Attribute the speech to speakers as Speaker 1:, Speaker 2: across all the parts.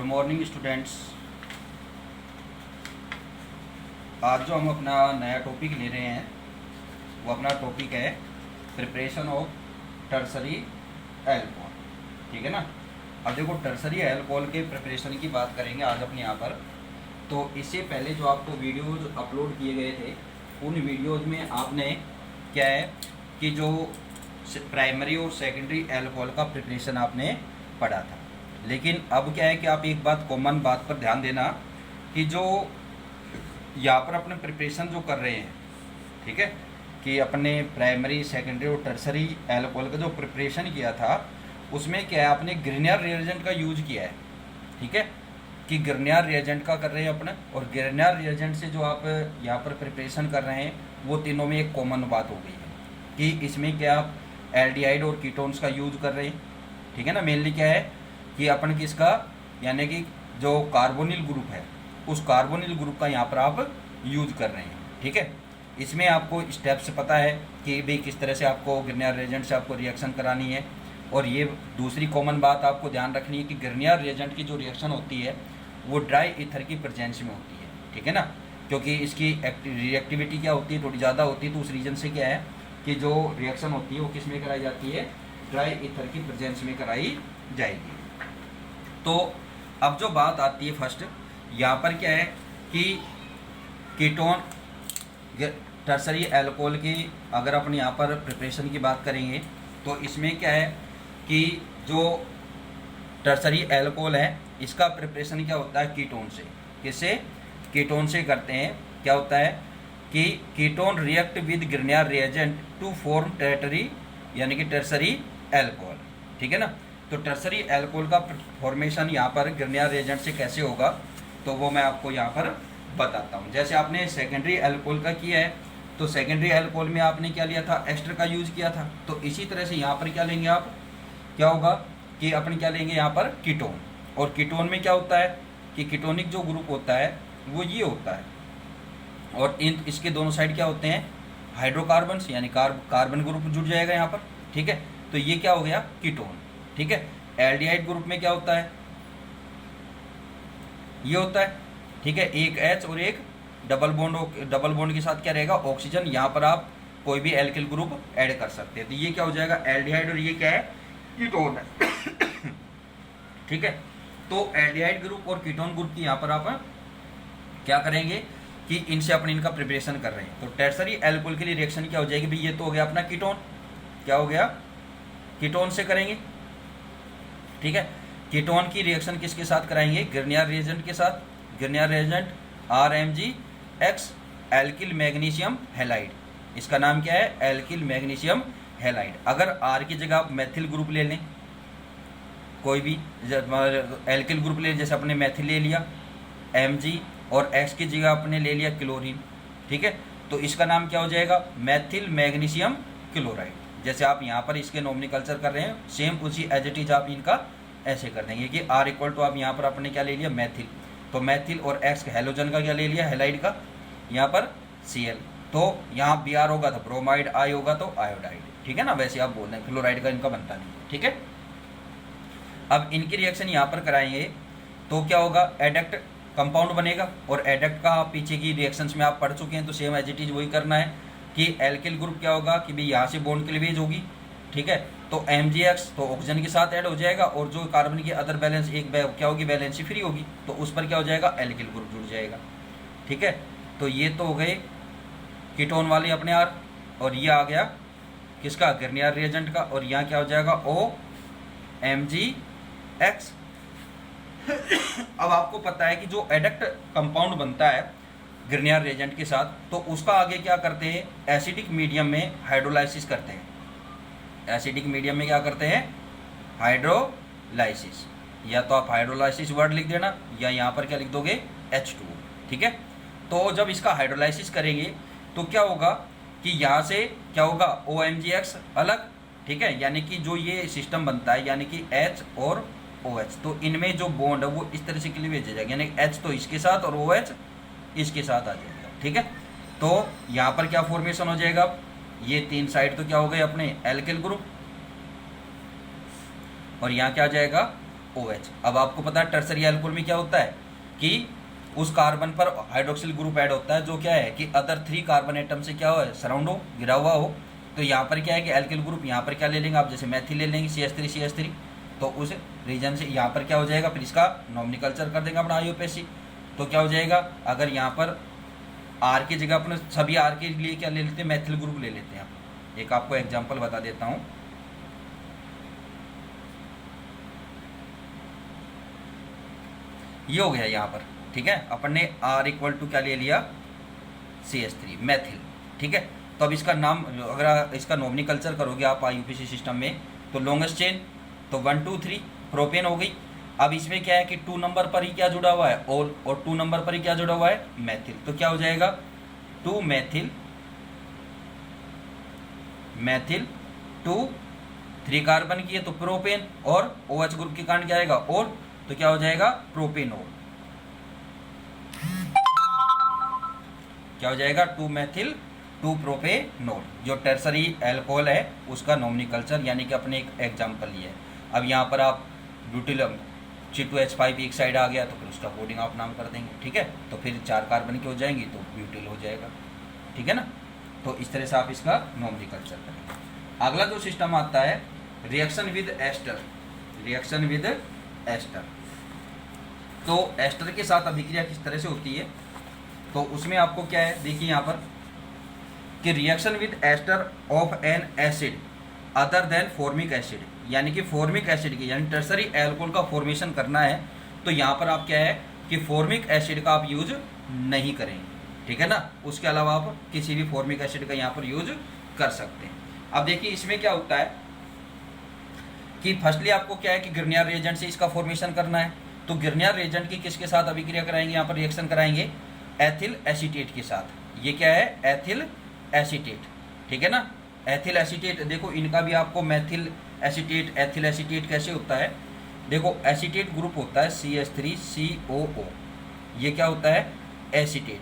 Speaker 1: Morning students. आज जो हम अपना नया टॉपिक ले रहे हैं वो अपना टॉपिक है प्रिपरेशन ऑफ टर्सरी अल्कोहल। ठीक है ना। अब देखो, टर्सरी अल्कोहल के प्रिपरेशन की बात करेंगे आज अपने यहाँ पर। तो इससे पहले जो आपको वीडियोज़ अपलोड किए गए थे उन वीडियोज़ में आपने क्या है कि जो प्राइमरी और सेकेंडरी अल्कोहल का प्रिपरेशन आपने पढ़ा था। लेकिन अब क्या है कि आप एक बात कॉमन बात पर ध्यान देना कि जो यहाँ पर अपने प्रिपरेशन जो कर रहे हैं, ठीक है, कि अपने प्राइमरी सेकेंडरी और टर्सरी अल्कोहल का जो प्रिपरेशन किया था उसमें क्या है आपने ग्रिनियर रिएजेंट का यूज किया है। ठीक है, कि ग्रिनियर रिएजेंट का कर रहे हैं अपने, और ग्रिनियर रिएजेंट से जो आप यहाँ पर प्रिपरेशन कर रहे हैं वो तीनों में एक कॉमन बात हो गई है कि इसमें क्या आप एल्डिहाइड और कीटोन्स का यूज कर रहे हैं। ठीक है ना। मेनली क्या है कि अपन किसका, यानी कि जो कार्बोनिल ग्रुप है उस कार्बोनिल ग्रुप का यहाँ पर आप यूज कर रहे हैं। ठीक है, इसमें आपको स्टेप्स पता है कि भाई किस तरह से आपको ग्रिनियर रिएजेंट से आपको रिएक्शन करानी है। और ये दूसरी कॉमन बात आपको ध्यान रखनी है कि ग्रिनियर रिएजेंट की जो रिएक्शन होती है वो ड्राई ईथर की प्रेजेंस में होती है। ठीक है ना, क्योंकि इसकी रिएक्टिविटी क्या होती है, थोड़ी ज़्यादा होती है। तो उस रीजन से क्या है कि जो रिएक्शन होती है वो किस में कराई जाती है, ड्राई ईथर की प्रेजेंस में कराई जाएगी। तो अब जो बात आती है फर्स्ट यहाँ पर क्या है कि कीटोन टर्सरी अल्कोहल की अगर अपन यहाँ पर प्रिपरेशन की बात करेंगे तो इसमें क्या है कि जो टर्सरी अल्कोहल है इसका प्रिपरेशन क्या होता है कीटोन से। किससे? कीटोन से करते हैं। क्या होता है कि ketone react with Grignard reagent to form tertiary यानी कि टर्सरी अल्कोहल। ठीक है ना। तो टर्सरी अल्कोहल का फॉर्मेशन यहाँ पर ग्रिनियर रिएजेंट से कैसे होगा तो वो मैं आपको यहाँ पर बताता हूँ। जैसे आपने सेकेंडरी अल्कोहल का किया है तो सेकेंडरी अल्कोहल में आपने क्या लिया था, एस्टर का यूज किया था। तो इसी तरह से यहाँ पर क्या लेंगे आप, क्या होगा कि अपन क्या लेंगे यहाँ पर कीटोन। और कीटोन में क्या होता है कि कीटोनिक जो ग्रुप होता है वो ये होता है, और इसके दोनों साइड क्या होते हैं हाइड्रोकार्बन, यानी कार्बन ग्रुप जुड़ जाएगा यहाँ पर। ठीक है, तो ये क्या हो गया कीटोन। ठीक है, एल्डिहाइड ग्रुप में क्या होता है, ये होता है। ठीक है, एक H और एक डबल बॉन्ड के साथ क्या रहेगा ऑक्सीजन। यहाँ पर आप कोई भी एल्किल ग्रुप ऐड कर सकते हैं। तो ये क्या हो जाएगा एल्डिहाइड, और ये क्या है कीटोन है। ठीक है, तो एल्डिहाइड ग्रुप और कीटोन ग्रुप की यहाँ पर आप क्या करेंगे कि इनसे अपन इनका प्रिपरेशन कर रहे हैं। तो टर्सरी अल्कोहल के लिए रिएक्शन क्या हो जाएगी भाई, ये तो हो गया अपना कीटोन। क्या हो गया, कीटोन से करेंगे। ठीक है, कीटोन की रिएक्शन किसके साथ कराएंगे, ग्रिनियर रिएजेंट के साथ। Grignard reagent RMgX alkyl magnesium halide. इसका नाम क्या है, एल्किल मैग्नीशियम हैलाइड। अगर R की जगह आप मेथिल ग्रुप ले लें, कोई भी एल्किल ग्रुप ले लें, जैसे अपने मेथिल ले लिया Mg, और X की जगह आपने ले लिया क्लोरीन। ठीक है, तो इसका नाम क्या हो जाएगा मेथिल मैग्नीशियम क्लोराइड। जैसे आप यहाँ पर इसके नोमेनक्लेचर कर रहे हैं सेम उसी एज इट इज आप इनका ऐसे कर देंगे कि R इक्वल टू आप यहाँ पर आपने क्या ले लिया मेथिल, तो मेथिल, और X हेलोजन का क्या ले लिया हैलाइड का, यहाँ पर Cl। तो यहाँ Br होगा तो ब्रोमाइड, I होगा तो आयोडाइड। ठीक है ना, वैसे आप बोल रहे हैं क्लोराइड का इनका बनता नहीं। ठीक है, अब इनकी रिएक्शन यहाँ पर कराएंगे तो क्या होगा एडक्ट कंपाउंड बनेगा। और एडक्ट का पीछे की रिएक्शंस में आप पढ़ चुके हैं तो सेम एज इट इज वही करना है कि एल्किल ग्रुप क्या होगा कि भाई यहाँ से बॉन्ड क्लीवेज होगी। ठीक है, तो MgX तो ऑक्सीजन के साथ ऐड हो जाएगा, और जो कार्बन की अदर बैलेंस एक क्या होगी वैलेंसी फ्री होगी, तो उस पर क्या हो जाएगा एल्किल ग्रुप जुड़ जाएगा। ठीक है, तो ये तो हो गए कीटोन वाले अपने R, और ये आ गया किसका ग्रिनियर रिएजेंट का, और यहाँ क्या हो जाएगा OMgX। अब आपको पता है कि जो एडक्ट कंपाउंड बनता है ग्रिनियर रिएजेंट के साथ तो उसका आगे क्या करते हैं एसिडिक मीडियम में हाइड्रोलाइसिस करते हैं। एसिडिक मीडियम में क्या करते हैं हाइड्रोलाइसिस, या तो आप हाइड्रोलाइसिस वर्ड लिख देना या यहाँ पर क्या लिख दोगे H2O। ठीक है, तो जब इसका हाइड्रोलाइसिस करेंगे तो क्या होगा कि यहाँ से क्या होगा OMgX अलग। ठीक है, यानी कि जो ये सिस्टम बनता है यानी कि H और OH, तो इनमें जो बॉन्ड है वो इस तरह से क्लीवेज हो जाएगा, यानी H तो इसके साथ और OH इसके साथ आ जाएगा। ठीक है, तो यहाँ पर क्या फॉर्मेशन हो जाएगा, ये तीन साइड तो क्या हो गए अपने एल्किल ग्रुप, और यहाँ क्या आ जाएगा OH। अब आपको पता है टर्सरी एल्कोहल में क्या होता है कि उस कार्बन पर हाइड्रोक्सिल ग्रुप ऐड होता है, जो क्या है कि अदर 3 कार्बन एटम से क्या हो, सराउंड हो, गिरा हुआ हो। तो यहाँ पर क्या है कि एल्किल ग्रुप यहाँ पर क्या ले लेंगे आप, जैसे मैथिल ले लेंगे CH3 तो उस रीजन से यहाँ पर क्या हो जाएगा, फिर इसका नॉमिनकल्चर कर देंगे अपना IUPAC। तो क्या हो जाएगा, अगर यहाँ पर आर की जगह अपने सभी आर के लिए क्या ले लेते हैं, मैथिल ग्रुप ले लेते हैं। एक आपको एग्जांपल बता देता हूँ। ये हो गया यहाँ पर, ठीक है, अपन ने R इक्वल टू क्या ले लिया, CH3 मैथिल, ठीक है। तो अब इसका नाम, अगर इसका नॉमिनकल्चर करोगे आप IUPAC सिस्टम में, तो लॉन्गेस्ट चेन तो 1 2 3 प्रोपेन हो गई। अब इसमें क्या है कि 2 नंबर पर ही क्या जुड़ा हुआ है, ऑल, और 2 नंबर पर ही क्या जुड़ा हुआ है, मैथिल। तो क्या हो जाएगा 2 मैथिल, 2 3 कार्बन की है तो प्रोपेन, और OH ग्रुप के कारण क्या आएगा, और, तो क्या हो जाएगा प्रोपेनॉल। क्या हो जाएगा 2 मैथिल 2 प्रोपेनॉल, जो टर्सरी एल्कोहल है उसका नॉमिनकल्चर, यानी कि अपने एक एग्जाम्पल लिया है। अब यहाँ पर आप ब्यूटिल C2H5 एक साइड आ गया तो फिर उसका कोडिंग आप नाम कर देंगे, ठीक है। तो फिर 4 कार्बन की हो जाएंगी तो ब्यूटिल हो जाएगा, ठीक है ना। तो इस तरह से आप इसका नॉमिनकल्चर करेंगे। अगला जो सिस्टम आता है reaction with ester, reaction with ester. तो एस्टर के साथ अभिक्रिया किस तरह से होती है, तो उसमें आपको क्या है, देखिए यहाँ पर कि reaction with ester of an acid other than formic acid, यानी कि फॉर्मिक एसिड की, यानी टर्सरी एल्कोहल का फॉर्मेशन करना है, तो यहाँ पर आप क्या है कि फॉर्मिक एसिड का आप यूज नहीं करेंगे, ठीक है ना। उसके अलावा आप किसी भी फॉर्मिक एसिड का यहाँ पर यूज कर सकते हैं। अब देखिए इसमें क्या होता है कि फर्स्टली आपको क्या है कि गिरनियर रिएजेंट से इसका फॉर्मेशन करना है। तो गिरनियर रिएजेंट की किसके साथ अभिक्रिया कराएंगे, यहाँ पर रिएक्शन कराएंगे एथिल एसीटेट के साथ। ये क्या है, एथिल एसीटेट, ठीक है ना। एथिल एसीटेट, देखो इनका भी आपको मैथिल एसीटेट, एथिल एसीटेट कैसे होता है, देखो एसीटेट ग्रुप होता है CH3COO, ये क्या होता है एसीटेट,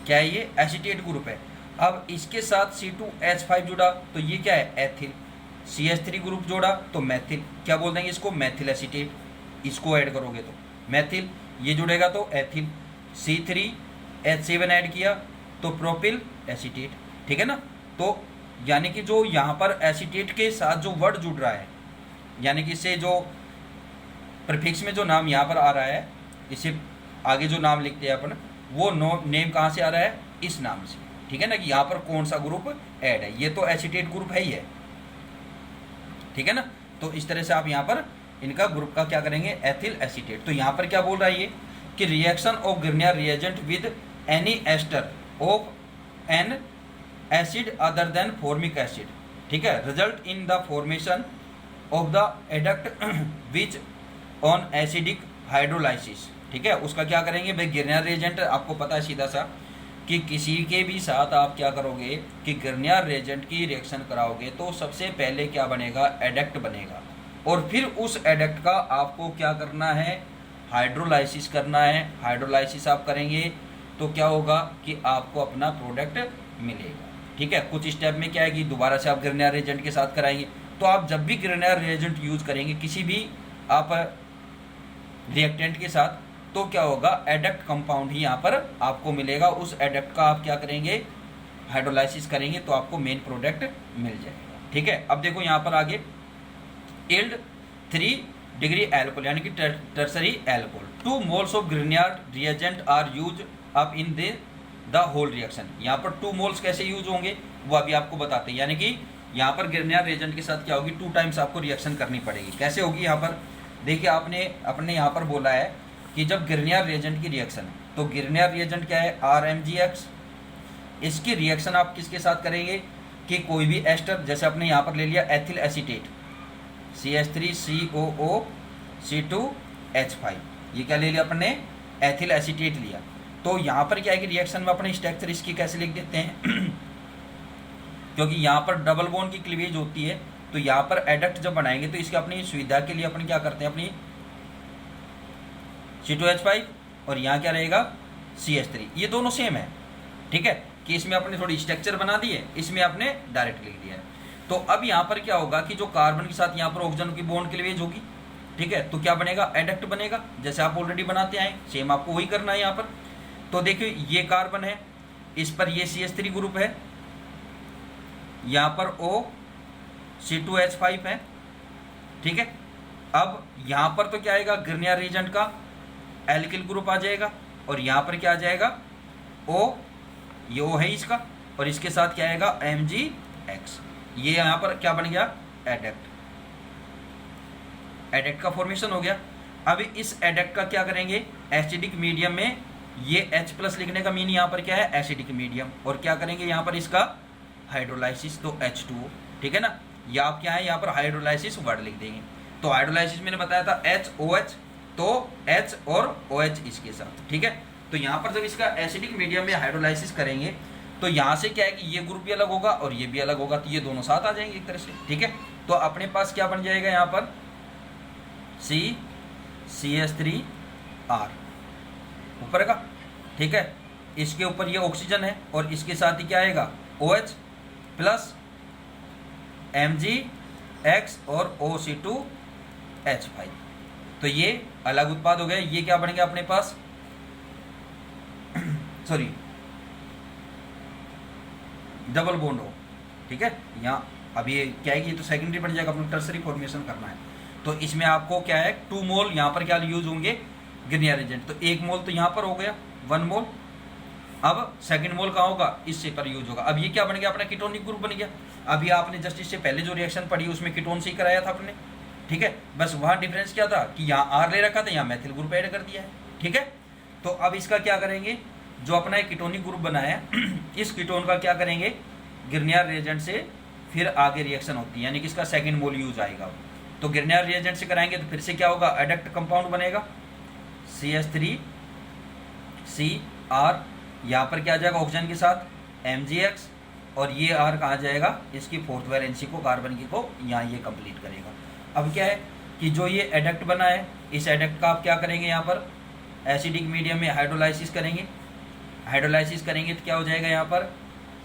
Speaker 1: क्या है ये एसीटेट ग्रुप है। अब इसके साथ C2H5 जुड़ा तो ये क्या है एथिल, CH3 ग्रुप जोड़ा तो मैथिल, क्या बोल देंगे इसको मैथिल एसीटेट, इसको ऐड करोगे तो मैथिल, ये जुड़ेगा तो एथिल, C3H7 ऐड किया तो प्रोपिल एसीटेट, ठीक है ना। तो यानी कि जो यहाँ पर एसीटेट के साथ जो वर्ड जुड़ रहा है, यानी कि इससे जो प्रीफिक्स में जो नाम यहाँ पर आ रहा है, इससे आगे जो नाम लिखते हैं अपन, वो नेम कहाँ से आ रहा है, इस नाम से, ठीक है ना, कि यहाँ पर कौन सा ग्रुप ऐड है। ये तो एसीटेट ग्रुप है ही है, ठीक है ना। तो इस तरह से आप यहाँ पर इनका ग्रुप का क्या करेंगे, एथिल एसीटेट। तो यहाँ पर क्या बोल रहा है ये कि reaction of Grignard reagent with any ester of an acid other than formic acid, ठीक है, result in the formation of the adduct which on acidic hydrolysis, ठीक है। उसका क्या करेंगे भाई, गिरनियर रिएजेंट आपको पता है सीधा सा कि किसी के भी साथ आप क्या करोगे कि गिरनियर रिएजेंट की रिएक्शन कराओगे तो सबसे पहले क्या बनेगा, एडक्ट बनेगा, और फिर उस एडक्ट का आपको क्या करना है, हाइड्रोलाइसिस करना है। हाइड्रोलाइसिस आप करेंगे तो क्या होगा कि आपको अपना प्रोडक्ट मिलेगा, ठीक है। कुछ स्टेप में क्या है कि दोबारा से आप गिरनियर रिएजेंट के साथ कराएंगे। तो आप जब भी गिरनियर रिएजेंट यूज करेंगे किसी भी आप रिएक्टेंट के साथ, तो क्या होगा, एडक्ट कंपाउंड ही यहाँ पर आपको मिलेगा। उस एडक्ट का आप क्या करेंगे, हाइड्रोलाइसिस करेंगे तो आपको मेन प्रोडक्ट मिल जाएगा, ठीक है। अब देखो यहाँ पर आगे यील्ड 3 डिग्री एल्कोहल, यानी कि tertiary alcohol, 2 moles of Grignard reagent are used up in the whole reaction. यहाँ पर 2 मोल्स कैसे यूज होंगे वो अभी आपको बताते हैं, यानी कि यहाँ पर गिरनियर रिएजेंट के साथ क्या होगी, 2 टाइम्स आपको रिएक्शन करनी पड़ेगी। कैसे होगी, यहाँ पर देखिए आपने अपने यहाँ पर बोला है कि जब गिरनियर रिएजेंट की रिएक्शन है, तो गिरनियर रिएजेंट क्या है, RMgX। इसकी रिएक्शन आप किसके साथ करेंगे कि कोई भी एस्टर, जैसे आपने यहाँ पर ले लिया एथिल एसीटेट CH3COO C2H5, ये क्या ले लिया अपने, एथिल एसीटेट लिया। तो यहाँ पर क्या है कि रिएक्शन में अपने स्ट्रक्चर इसकी कैसे लिख देते हैं क्योंकि यहाँ पर डबल बॉन्ड की क्लीवेज होती है, तो यहाँ पर एडक्ट जब बनाएंगे तो इसकी अपनी सुविधा के लिए अपन क्या करते हैं, अपनी C2H5 और यहाँ क्या रहेगा CH3, ये दोनों सेम है, ठीक है, कि इसमें अपने थोड़ी स्ट्रक्चर बना दी है, इसमें आपने डायरेक्ट लिख दिया है। तो अब यहाँ पर क्या होगा कि जो कार्बन के साथ यहाँ पर ऑक्सीजन की बॉन्ड क्लीवेज होगी, ठीक है, तो क्या बनेगा, एडक्ट बनेगा, जैसे आप ऑलरेडी बनाते आए, सेम आपको वही करना है यहाँ पर। तो देखिए ये कार्बन है, इस पर ये CH3 ग्रुप है, यहाँ पर O C2H5 है, ठीक है। अब यहाँ पर तो क्या आएगा, ग्रिनियर रीजेंट का एल्किल ग्रुप आ जाएगा, और यहाँ पर क्या आ जाएगा, O, ये O है इसका, और इसके साथ क्या आएगा, MgX, ये यहाँ पर क्या बन गया, एडक्ट, एडक्ट का फॉर्मेशन हो गया। अब इस एडक्ट का क्या करेंगे, एसिडिक मीडियम में, ये H+ लिखने का मीन यहाँ पर क्या है, एसिडिक मीडियम, और क्या करेंगे यहाँ पर इसका हाइड्रोलाइसिस, तो H2O, ठीक है ना, या आप क्या है यहाँ पर हाइड्रोलाइसिस वर्ड लिख देंगे। तो हाइड्रोलाइसिस मैंने बताया था HOH, तो H और OH इसके साथ, ठीक है। तो यहाँ पर जब इसका एसिडिक मीडियम में हाइड्रोलाइसिस करेंगे तो यहाँ से क्या है कि ये ग्रुप भी अलग होगा और ये भी अलग होगा, तो ये दोनों साथ आ जाएंगे एक तरह से, ठीक है। तो अपने पास क्या बन जाएगा यहाँ पर CH3R ऊपर का, ठीक है, इसके ऊपर ये ऑक्सीजन है और इसके साथ ही क्या आएगा, OH प्लस MgX और OC2H5, तो ये अलग उत्पाद हो गया। ये क्या बन गया अपने पास, सॉरी डबल बॉन्ड हो, ठीक है। यहाँ अब ये क्या है कि ये तो सेकेंडरी बन जाएगा, अपना टर्सरी फॉर्मेशन करना है, तो इसमें आपको क्या है 2 मोल यहाँ पर क्या यूज होंगे, ग्रिनियर एजेंट, तो 1 मोल तो यहाँ पर हो गया 1 मोल। अब सेकंड मोल कहाँ होगा, इससे पर यूज होगा। अब ये क्या बन गया, अपना कीटोनिक ग्रुप बन गया। अभी आपने जस्ट इससे पहले जो रिएक्शन पढ़ी उसमें कीटोन से ही कराया था आपने, ठीक है, बस वहाँ डिफरेंस क्या था कि यहाँ R ले रखा था, यहाँ मैथिल ग्रुप ऐड कर दिया है, ठीक है। तो अब इसका क्या करेंगे, जो अपना एक कीटोनिक ग्रुप बनाया है इस कीटोन का क्या करेंगे, ग्रिनियर रिएजेंट से फिर आगे रिएक्शन होती है, यानी कि इसका सेकंड मोल यूज आएगा। तो ग्रिनियर रिएजेंट से कराएंगे तो फिर से क्या होगा, एडक्ट कंपाउंड बनेगा CH3CR, यहाँ पर क्या आ जाएगा ऑक्सीजन के साथ MgX, और ये R कहाँ जाएगा, इसकी फोर्थ वैलेंसी को, कार्बन की को यहाँ ये कंप्लीट करेगा। अब क्या है कि जो ये एडक्ट बना है, इस एडक्ट का आप क्या करेंगे, यहाँ पर एसिडिक मीडियम में हाइड्रोलाइसिस करेंगे, हाइड्रोलाइसिस करेंगे तो क्या हो जाएगा यहाँ पर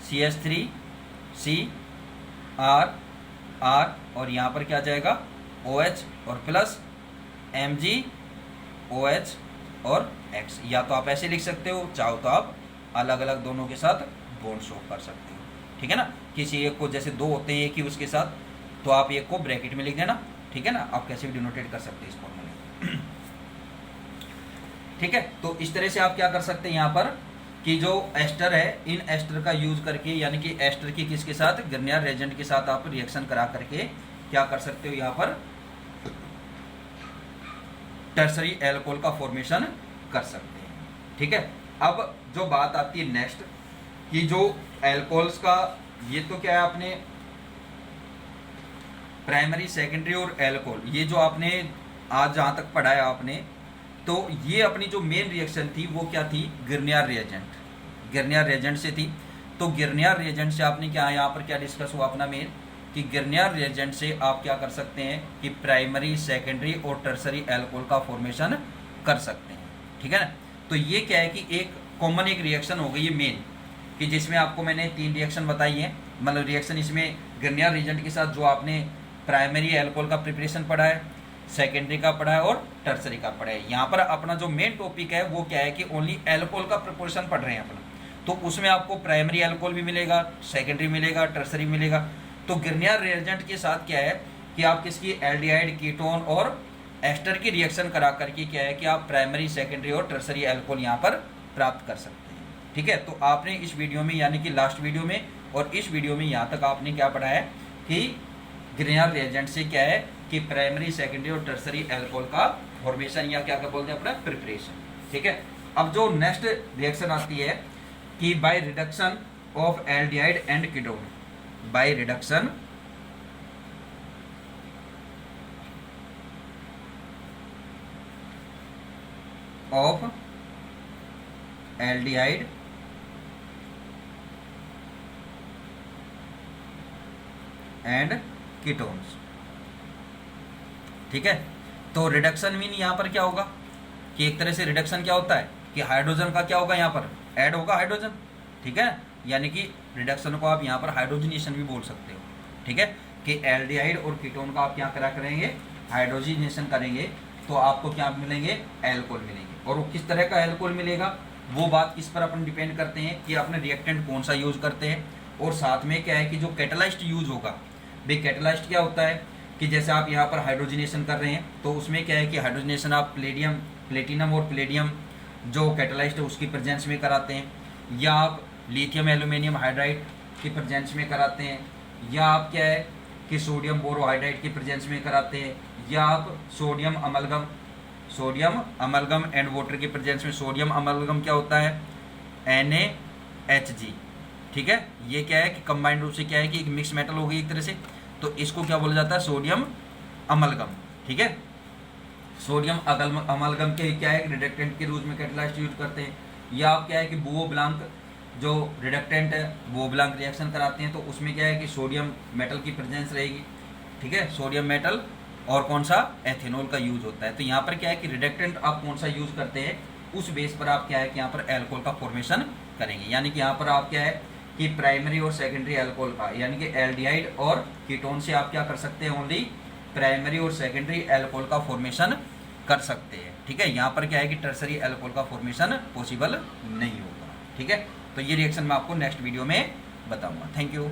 Speaker 1: CH3CR, और यहाँ पर क्या जाएगा OH और प्लस MgOH और X, या तो आप ऐसे लिख सकते हो, चाहो तो आप अलग अलग दोनों के साथ बॉन्ड शो कर सकते हो, ठीक है ना। किसी एक को, जैसे 2 होते हैं एक ही उसके साथ, तो आप एक को ब्रैकेट में लिख देना, ठीक है ना, आप कैसे भी डिनोटेट कर सकते हैं इस फॉर्मूले, ठीक है। तो इस तरह से आप क्या कर सकते हैं यहाँ पर कि जो एस्टर है, इन एस्टर का यूज करके, यानी कि एस्टर की किसके साथ, ग्रिनियर रिएजेंट के साथ आप रिएक्शन करा करके क्या कर सकते हो, यहाँ पर टर्सरी एल्कोहल का फॉर्मेशन कर सकते हैं, ठीक है। अब जो बात आती है नेक्स्ट कि जो एल्कोहल्स का, ये तो क्या है आपने प्राइमरी, सेकेंडरी और एल्कोहल, ये जो आपने आज जहाँ तक पढ़ाया आपने, तो ये अपनी जो मेन रिएक्शन थी वो क्या थी, ग्रिनियर रिएजेंट, ग्रिनियर रिएजेंट से थी। तो ग्रिनियर रिएजेंट से आपने क्या, यहाँ पर क्या डिस्कस हुआ अपना मेन, कि ग्रिनियर रिएजेंट से आप क्या कर सकते हैं कि प्राइमरी, सेकेंडरी और टर्सरी एल्कोहल का फॉर्मेशन कर सकते हैं, ठीक है ना। तो ये क्या है कि एक कॉमन एक रिएक्शन हो गई है मेन, कि जिसमें आपको मैंने 3 रिएक्शन बताई हैं, मतलब रिएक्शन इसमें ग्रिनियर रिएजेंट के साथ जो आपने प्राइमरी एल्कोहल का प्रिपरेशन पढ़ा है, सेकेंडरी का पढ़ा है और टर्सरी का पढ़ा है। यहाँ पर अपना जो मेन टॉपिक है वो क्या है कि ओनली एल्कोहल का प्रिपरेशन पढ़ रहे हैं अपना, तो उसमें आपको प्राइमरी एल्कोहल भी मिलेगा, सेकेंडरी मिलेगा, टर्सरी मिलेगा। तो ग्रिनियर रिएजेंट के साथ क्या है कि आप किसकी एल्डिहाइड, कीटोन और एस्टर की रिएक्शन करा करके क्या है कि आप प्राइमरी, सेकेंडरी और टर्सरी एल्कोहल यहाँ पर प्राप्त कर सकते हैं, ठीक है। तो आपने इस वीडियो में, यानी कि लास्ट वीडियो में और इस वीडियो में यहाँ तक आपने क्या पढ़ा है कि ग्रिनियर रिएजेंट से क्या है कि प्राइमरी, सेकेंडरी और टर्सरी एल्कोहल का फॉर्मेशन, या क्या क्या बोलते हैं अपना प्रिपरेशन, ठीक है। अब जो नेक्स्ट रिएक्शन आती है कि by reduction of aldehyde and ketone, by reduction of aldehyde and ketones, ठीक है। तो रिडक्शन मीन यहाँ पर क्या होगा कि एक तरह से रिडक्शन क्या होता है कि हाइड्रोजन का क्या होगा, यहाँ पर ऐड होगा हाइड्रोजन, ठीक है, यानी कि रिडक्शन को आप यहाँ पर हाइड्रोजनेशन भी बोल सकते हो, ठीक है, कि एल्डिहाइड और कीटोन का आप क्या करा करेंगे, हाइड्रोजनेशन करेंगे तो आपको क्या मिलेंगे, एल्कोहल मिलेंगे। और वो किस तरह का एल्कोहल मिलेगा, वो बात किस पर अपन डिपेंड करते हैं कि अपने रिएक्टेंट कौन सा यूज करते हैं, और साथ में क्या है कि जो कैटालाइस्ट यूज होगा, भाई कैटालाइस्ट क्या होता है कि जैसे आप यहाँ पर हाइड्रोजनेशन कर रहे हैं तो उसमें क्या है कि हाइड्रोजनेशन आप प्लेटिनम और प्लेडियम जो कैटालाइस्ट है उसकी प्रेजेंस में कराते हैं, या आप लिथियम एल्यूमिनियम हाइड्राइड की प्रेजेंस में कराते हैं, या आप क्या है कि सोडियम बोरोहाइड्राइड की प्रेजेंस में कराते हैं, या आप सोडियम अमलगम एंड वाटर की प्रेजेंस में। सोडियम अमलगम क्या होता है, NaHG, ठीक है, ये क्या है कि कंबाइंड रूप से क्या है कि एक मिक्स मेटल हो गई एक तरह से, तो इसको क्या बोला जाता है, सोडियम अमलगम, ठीक है। सोडियम अमलगम के क्या है रिडक्टेंट के रूप में कैटालाइस्ट यूज करते हैं, या आप क्या है कि बुओ ब्लांक जो रिडक्टेंट है बुओ ब्लांक रिएक्शन कराते हैं तो उसमें क्या है कि सोडियम मेटल की प्रेजेंस रहेगी, ठीक है, सोडियम मेटल, और कौन सा, एथेनॉल का यूज होता है। तो यहाँ पर क्या है कि रिडक्टेंट आप कौन सा यूज करते हैं उस बेस पर आप क्या है कि यहाँ पर एल्कोहल का फॉर्मेशन करेंगे, यानी कि यहाँ पर आप क्या है कि प्राइमरी और सेकेंडरी एल्कोहल का, यानी कि एल्डिहाइड और कीटोन से आप क्या कर सकते हैं, ओनली प्राइमरी और सेकेंडरी एल्कोहल का फॉर्मेशन कर सकते हैं, ठीक है। यहाँ पर क्या है कि टर्सरी एल्कोहल का फॉर्मेशन पॉसिबल नहीं होगा, ठीक है। तो ये रिएक्शन मैं आपको नेक्स्ट वीडियो में बताऊंगा। Thank you.